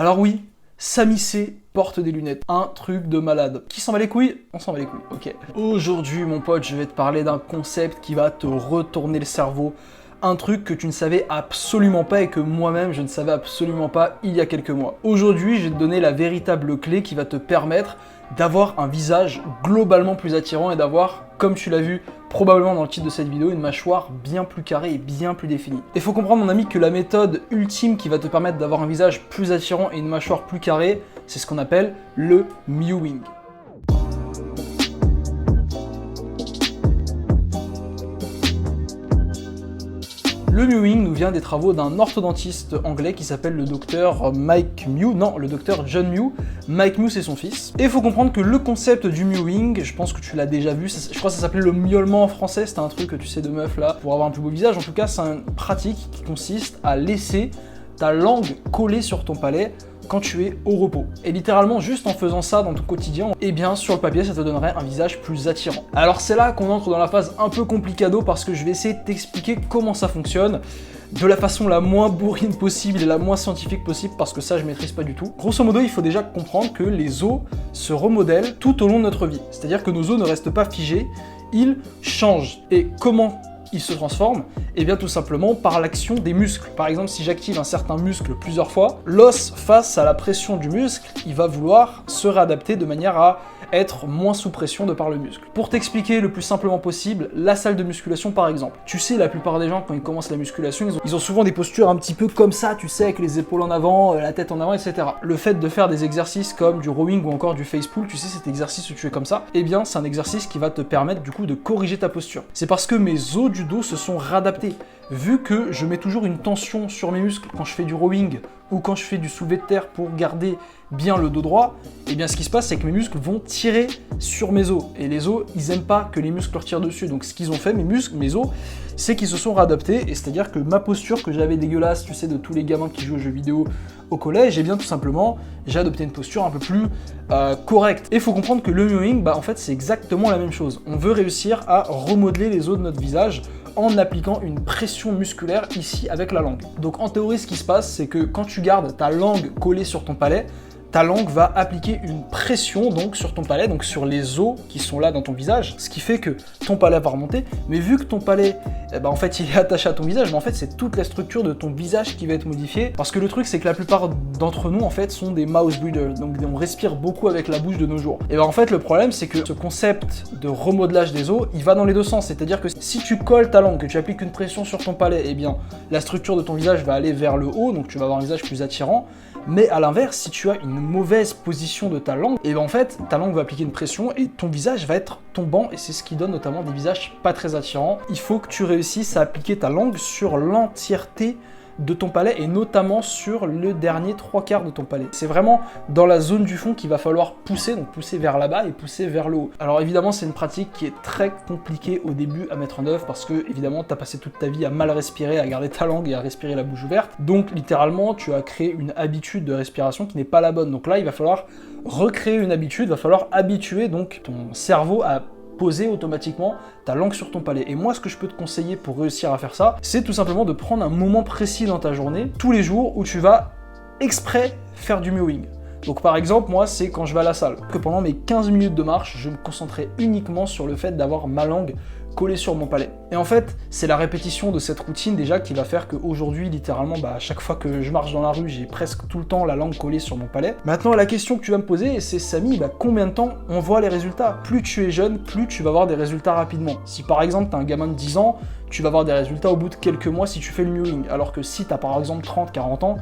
Alors oui, Samy C porte des lunettes. Un truc de malade. Qui s'en bat les couilles? On s'en bat les couilles, ok. Aujourd'hui, mon pote, je vais te parler d'un concept qui va te retourner le cerveau. Un truc que tu ne savais absolument pas et que moi-même, je ne savais absolument pas il y a quelques mois. Aujourd'hui, je vais te donner la véritable clé qui va te permettre d'avoir un visage globalement plus attirant et d'avoir, comme tu l'as vu probablement dans le titre de cette vidéo, une mâchoire bien plus carrée et bien plus définie. Il faut comprendre, mon ami, que la méthode ultime qui va te permettre d'avoir un visage plus attirant et une mâchoire plus carrée, c'est ce qu'on appelle le mewing. Le mewing nous vient des travaux d'un orthodontiste anglais qui s'appelle le docteur Mike Mew, non, le docteur John Mew. Mike Mew, c'est son fils. Et il faut comprendre que le concept du mewing, je pense que tu l'as déjà vu, je crois que ça s'appelait le miaulement en français, c'était un truc que tu sais de meuf là, pour avoir un plus beau visage. En tout cas, c'est une pratique qui consiste à laisser ta langue collée sur ton palais quand tu es au repos. Et littéralement, juste en faisant ça dans ton quotidien, eh bien, sur le papier, ça te donnerait un visage plus attirant. Alors c'est là qu'on entre dans la phase un peu complicado parce que je vais essayer de t'expliquer comment ça fonctionne de la façon la moins bourrine possible et la moins scientifique possible parce que ça, je maîtrise pas du tout. Grosso modo, il faut déjà comprendre que les os se remodèlent tout au long de notre vie. C'est-à-dire que nos os ne restent pas figés, ils changent. Et comment il se transforme? Et bien tout simplement par l'action des muscles. Par exemple, si j'active un certain muscle plusieurs fois, l'os face à la pression du muscle, il va vouloir se réadapter de manière à être moins sous pression de par le muscle. Pour t'expliquer le plus simplement possible, la salle de musculation par exemple. Tu sais, la plupart des gens quand ils commencent la musculation, ils ont souvent des postures un petit peu comme ça, tu sais, avec les épaules en avant, la tête en avant, etc. Le fait de faire des exercices comme du rowing ou encore du face pull, tu sais, cet exercice où tu es comme ça, eh bien c'est un exercice qui va te permettre du coup de corriger ta posture. C'est parce que mes os du dos se sont réadaptés. Vu que je mets toujours une tension sur mes muscles quand je fais du rowing ou quand je fais du soulevé de terre pour garder bien le dos droit, et bien ce qui se passe c'est que mes muscles vont tirer sur mes os. Et les os, ils aiment pas que les muscles leur tirent dessus. Donc ce qu'ils ont fait, mes os, c'est qu'ils se sont réadaptés. Et c'est-à-dire que ma posture que j'avais dégueulasse, tu sais, de tous les gamins qui jouent aux jeux vidéo au collège, et bien tout simplement, j'ai adopté une posture un peu plus correcte. Et il faut comprendre que le mewing, en fait c'est exactement la même chose. On veut réussir à remodeler les os de notre visage en appliquant une pression musculaire ici avec la langue. Donc en théorie, ce qui se passe, c'est que quand tu gardes ta langue collée sur ton palais, ta langue va appliquer une pression donc sur ton palais, donc sur les os qui sont là dans ton visage, ce qui fait que ton palais va remonter, mais vu que ton palais, en fait, il est attaché à ton visage, mais en fait, c'est toute la structure de ton visage qui va être modifiée, parce que le truc, c'est que la plupart d'entre nous, en fait, sont des mouth breathers, donc on respire beaucoup avec la bouche de nos jours. Et en fait, le problème, c'est que ce concept de remodelage des os, il va dans les deux sens, c'est-à-dire que si tu colles ta langue, que tu appliques une pression sur ton palais, eh bien, la structure de ton visage va aller vers le haut, donc tu vas avoir un visage plus attirant. Mais à l'inverse, si tu as une mauvaise position de ta langue, et en fait, ta langue va appliquer une pression et ton visage va être tombant, et c'est ce qui donne notamment des visages pas très attirants. Il faut que tu réussisses à appliquer ta langue sur l'entièreté de ton palais et notamment sur le dernier 3/4 de ton palais. C'est vraiment dans la zone du fond qu'il va falloir pousser, donc pousser vers là-bas et pousser vers le haut. Alors évidemment, c'est une pratique qui est très compliquée au début à mettre en œuvre parce que évidemment, tu as passé toute ta vie à mal respirer, à garder ta langue et à respirer la bouche ouverte. Donc littéralement, tu as créé une habitude de respiration qui n'est pas la bonne. Donc là, il va falloir recréer une habitude, il va falloir habituer donc ton cerveau à poser automatiquement ta langue sur ton palais. Et moi, ce que je peux te conseiller pour réussir à faire ça, c'est tout simplement de prendre un moment précis dans ta journée, tous les jours, où tu vas exprès faire du mewing. Donc par exemple, moi, c'est quand je vais à la salle, que pendant mes 15 minutes de marche, je me concentrais uniquement sur le fait d'avoir ma langue collée sur mon palais. Et en fait, c'est la répétition de cette routine déjà qui va faire qu'aujourd'hui, littéralement, à chaque fois que je marche dans la rue, j'ai presque tout le temps la langue collée sur mon palais. Maintenant, la question que tu vas me poser, c'est Samy, combien de temps on voit les résultats? Plus tu es jeune, plus tu vas avoir des résultats rapidement. Si par exemple, tu as un gamin de 10 ans, tu vas avoir des résultats au bout de quelques mois si tu fais le mewing. Alors que si tu as par exemple 30, 40 ans,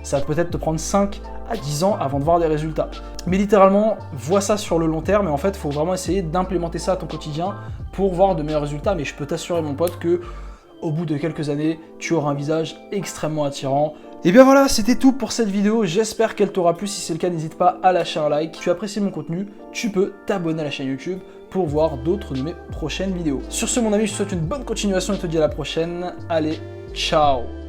ça va peut-être te prendre 5 à 10 ans avant de voir des résultats. Mais littéralement, vois ça sur le long terme et en fait, il faut vraiment essayer d'implémenter ça à ton quotidien pour voir de meilleurs résultats. Mais je peux t'assurer, mon pote, que au bout de quelques années, tu auras un visage extrêmement attirant. Et bien voilà, c'était tout pour cette vidéo. J'espère qu'elle t'aura plu. Si c'est le cas, n'hésite pas à lâcher un like. Si tu apprécies mon contenu, tu peux t'abonner à la chaîne YouTube pour voir d'autres de mes prochaines vidéos. Sur ce, mon ami, je te souhaite une bonne continuation et te dis à la prochaine. Allez, ciao!